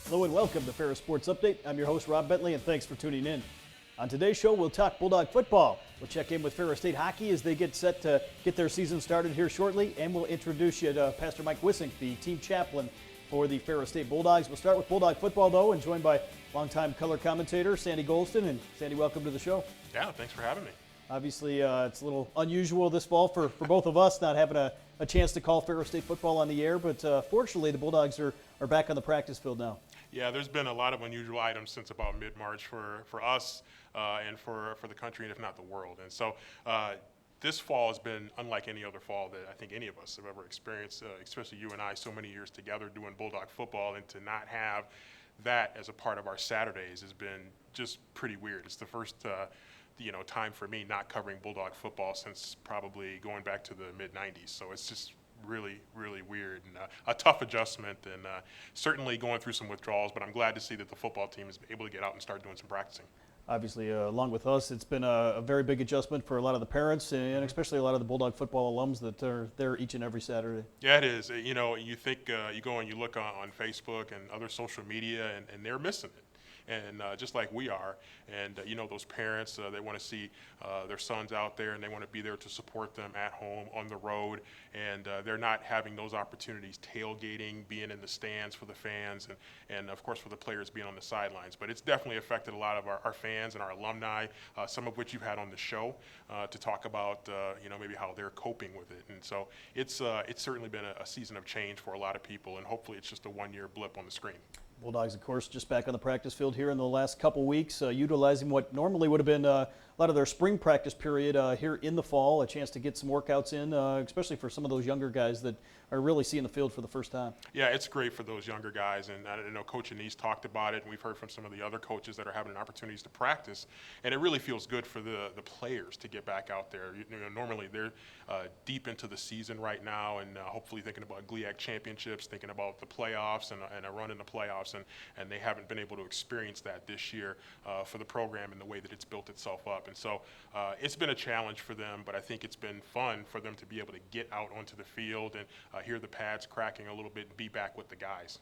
Hello and welcome to Ferris Sports Update. I'm your host, Rob Bentley, and thanks for tuning in. On today's show, we'll talk Bulldog football. We'll check in with Ferris State hockey as they get set to get their season started here shortly, and we'll introduce you to Pastor Mike Wissink, the team chaplain for the Ferris State Bulldogs. We'll start with Bulldog football, though, and joined by longtime color commentator Sandy Gholston. And Sandy, welcome to the show. Yeah, thanks for having me. Obviously, it's a little unusual this fall for both of us not having a chance to call Ferris State football on the air, but fortunately the Bulldogs are back on the practice field now. Yeah, there's been a lot of unusual items since about mid-March for us and for the country, and if not the world. And so this fall has been unlike any other fall that I think any of us have ever experienced, especially you and I, so many years together doing Bulldog football, and to not have that as a part of our Saturdays has been just pretty weird. It's the first time for me not covering Bulldog football since probably going back to the mid-'90s. So it's just really, really weird and a tough adjustment, and certainly going through some withdrawals, but I'm glad to see that the football team is able to get out and start doing some practicing. Obviously, along with us, it's been a very big adjustment for a lot of the parents and especially a lot of the Bulldog football alums that are there each and every Saturday. Yeah, it is. You know, you think you go and you look on Facebook and other social media, and they're missing it. And just like we are, and those parents, they want to see their sons out there, and they want to be there to support them at home, on the road, and they're not having those opportunities, tailgating, being in the stands for the fans, and of course for the players being on the sidelines. But it's definitely affected a lot of our fans and our alumni, some of which you've had on the show to talk about, maybe how they're coping with it. And so it's certainly been a season of change for a lot of people, and hopefully it's just a one-year blip on the screen. Bulldogs, of course, just back on the practice field here in the last couple weeks, utilizing what normally would have been a lot of their spring practice period here in the fall, a chance to get some workouts in, especially for some of those younger guys that are really seeing the field for the first time. Yeah, it's great for those younger guys, and I know Coach Anise talked about it, and we've heard from some of the other coaches that are having opportunities to practice, and it really feels good for the players to get back out there. Normally they're deep into the season right now, and hopefully thinking about GLIAC championships, thinking about the playoffs and a run in the playoffs, and they haven't been able to experience that this year for the program in the way that it's built itself up. And so it's been a challenge for them, but I think it's been fun for them to be able to get out onto the field and hear the pads cracking a little bit and be back with the guys.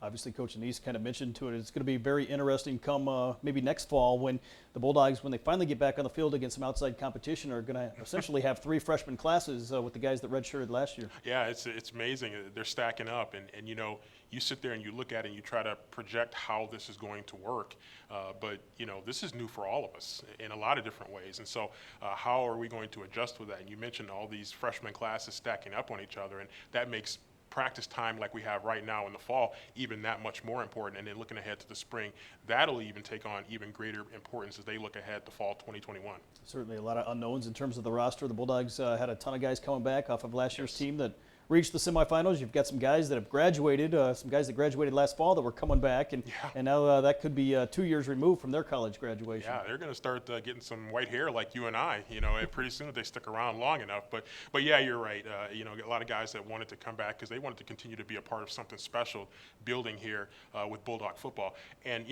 Obviously, Coach Anise kind of mentioned to it, it's going to be very interesting come maybe next fall when the Bulldogs, when they finally get back on the field against some outside competition, are going to essentially have three freshman classes with the guys that redshirted last year. Yeah, it's amazing. They're stacking up, and you sit there and you look at it and you try to project how this is going to work. But this is new for all of us in a lot of different ways. And so how are we going to adjust with that? And you mentioned all these freshman classes stacking up on each other, and that makes practice time like we have right now in the fall even that much more important. And then looking ahead to the spring, that'll even take on even greater importance as they look ahead to fall 2021. Certainly a lot of unknowns in terms of the roster. The Bulldogs had a ton of guys coming back off of last year's team that reached the semifinals. You've got some guys that have graduated, some guys that graduated last fall that were coming back, and now that could be 2 years removed from their college graduation. Yeah, they're going to start getting some white hair like you and I, pretty soon if they stick around long enough. But yeah, you're right. A lot of guys that wanted to come back because they wanted to continue to be a part of something special building here with Bulldog football. And,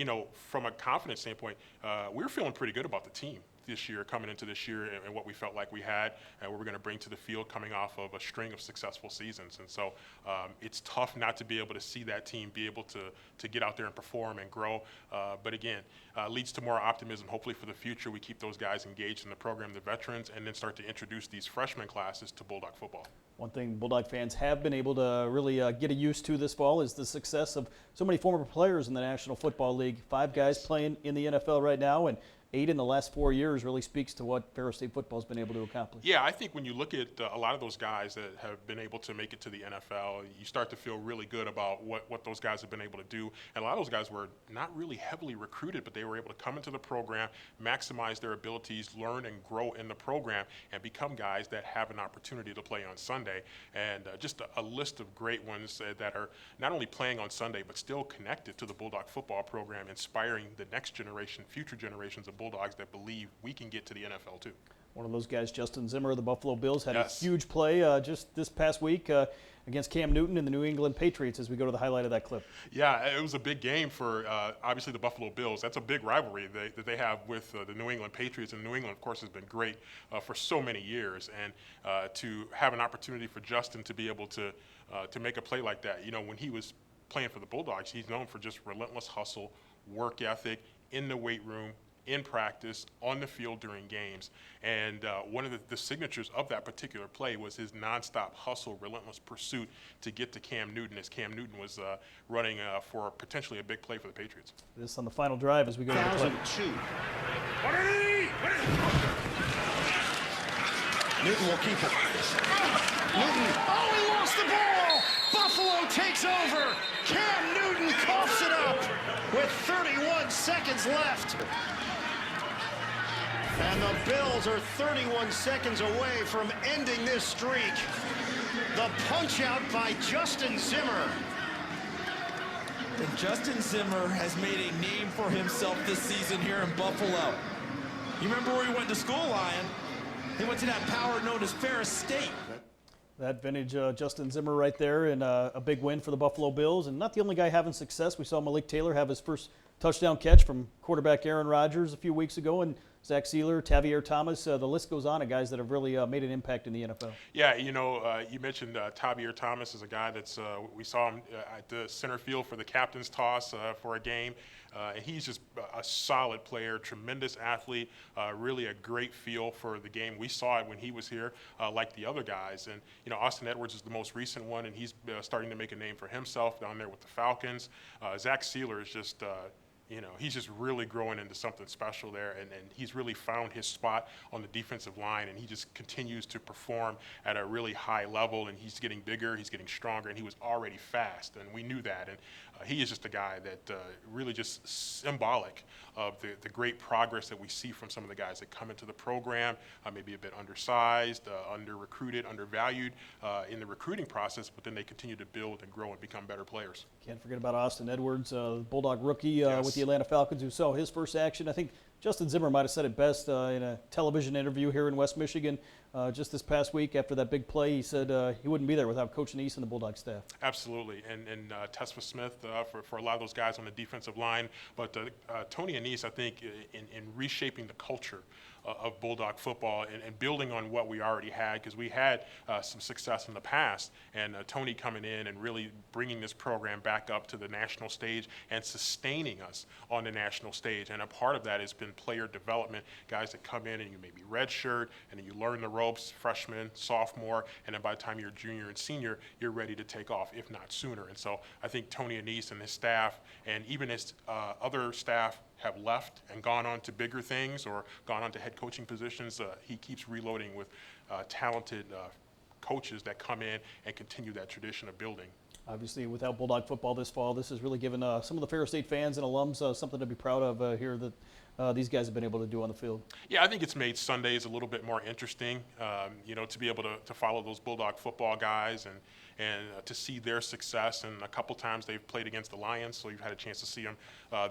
from a confidence standpoint, we're feeling pretty good about the team this year, coming into this year, and what we felt like we had and what we're going to bring to the field coming off of a string of successful seasons. And so it's tough not to be able to see that team be able to get out there and perform and grow. But again, leads to more optimism. Hopefully for the future, we keep those guys engaged in the program, the veterans, and then start to introduce these freshman classes to Bulldog football. One thing Bulldog fans have been able to really get used to this fall is the success of so many former players in the National Football League. 5 guys playing in the NFL right now, and 8 in the last 4 years really speaks to what Ferris State football has been able to accomplish. Yeah, I think when you look at a lot of those guys that have been able to make it to the NFL, you start to feel really good about what those guys have been able to do. And a lot of those guys were not really heavily recruited, but they were able to come into the program, maximize their abilities, learn and grow in the program, and become guys that have an opportunity to play on Sunday. And just a list of great ones that are not only playing on Sunday, but still connected to the Bulldog football program, inspiring the next generation, future generations of Bulldogs that believe we can get to the NFL too. One of those guys, Justin Zimmer of the Buffalo Bills, had Yes. a huge play just this past week against Cam Newton and the New England Patriots as we go to the highlight of that clip. Yeah, it was a big game for obviously the Buffalo Bills. That's a big rivalry that they have with the New England Patriots. And New England, of course, has been great for so many years. And to have an opportunity for Justin to be able to make a play like that, when he was playing for the Bulldogs, he's known for just relentless hustle, work ethic in the weight room, in practice, on the field during games. And one of the signatures of that particular play was his nonstop hustle, relentless pursuit to get to Cam Newton, as Cam Newton was running for potentially a big play for the Patriots. This on the final drive as we go to the play. 2002. Newton will keep it. Newton, oh, he lost the ball! Buffalo takes over! Cam Newton coughs it up with 31 seconds left. And the Bills are 31 seconds away from ending this streak. The punch out by Justin Zimmer. And Justin Zimmer has made a name for himself this season here in Buffalo. You remember where he went to school, Lion? He went to that power known as Ferris State. That vintage Justin Zimmer right there, and a big win for the Buffalo Bills. And not the only guy having success. We saw Malik Taylor have his first touchdown catch from quarterback Aaron Rodgers a few weeks ago, and Zach Sealer, Tavier Thomas, the list goes on of guys that have really made an impact in the NFL. Yeah, you know, you mentioned Tavier Thomas is a guy that's, we saw him at the center field for the captain's toss for a game. And he's just a solid player, tremendous athlete, really a great feel for the game. We saw it when he was here, like the other guys. And, you know, Austin Edwards is the most recent one, and he's starting to make a name for himself down there with the Falcons. Zach Sealer is just, you know, he's just really growing into something special there, and he's really found his spot on the defensive line, and he just continues to perform at a really high level, and he's getting bigger, he's getting stronger, and he was already fast, and we knew that. And he is just a guy that really just symbolic of the great progress that we see from some of the guys that come into the program, maybe a bit undersized, under-recruited, undervalued in the recruiting process, but then they continue to build and grow and become better players. Can't forget about Austin Edwards, Bulldog rookie Yes. with the Atlanta Falcons, who saw his first action. I think Justin Zimmer might have said it best in a television interview here in West Michigan just this past week after that big play. He said he wouldn't be there without Coach Anise and the Bulldog staff. Absolutely, and Tesfa Smith for a lot of those guys on the defensive line. But Tony Anise, I think, in reshaping the culture of Bulldog football and building on what we already had, because we had some success in the past, and Tony coming in and really bringing this program back up to the national stage and sustaining us on the national stage. And a part of that has been player development, guys that come in and you maybe redshirt and then you learn the ropes, freshman, sophomore, and then by the time you're junior and senior, you're ready to take off, if not sooner. And so I think Tony Anise and his staff, and even his other staff, have left and gone on to bigger things or gone on to head coaching positions. He keeps reloading with talented coaches that come in and continue that tradition of building. Obviously, without Bulldog football this fall, this has really given some of the Ferris State fans and alums something to be proud of here that these guys have been able to do on the field. Yeah, I think it's made Sundays a little bit more interesting, you know, to be able to follow those Bulldog football guys and to see their success. And a couple times they've played against the Lions, so you've had a chance to see them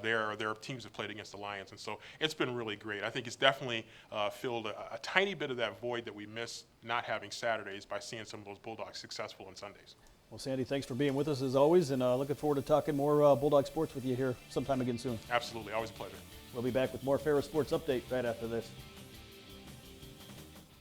there. Their teams have played against the Lions, and so it's been really great. I think it's definitely filled a tiny bit of that void that we miss not having Saturdays by seeing some of those Bulldogs successful on Sundays. Well, Sandy, thanks for being with us as always, and looking forward to talking more Bulldog sports with you here sometime again soon. Absolutely, always a pleasure. We'll be back with more Ferris Sports Update right after this.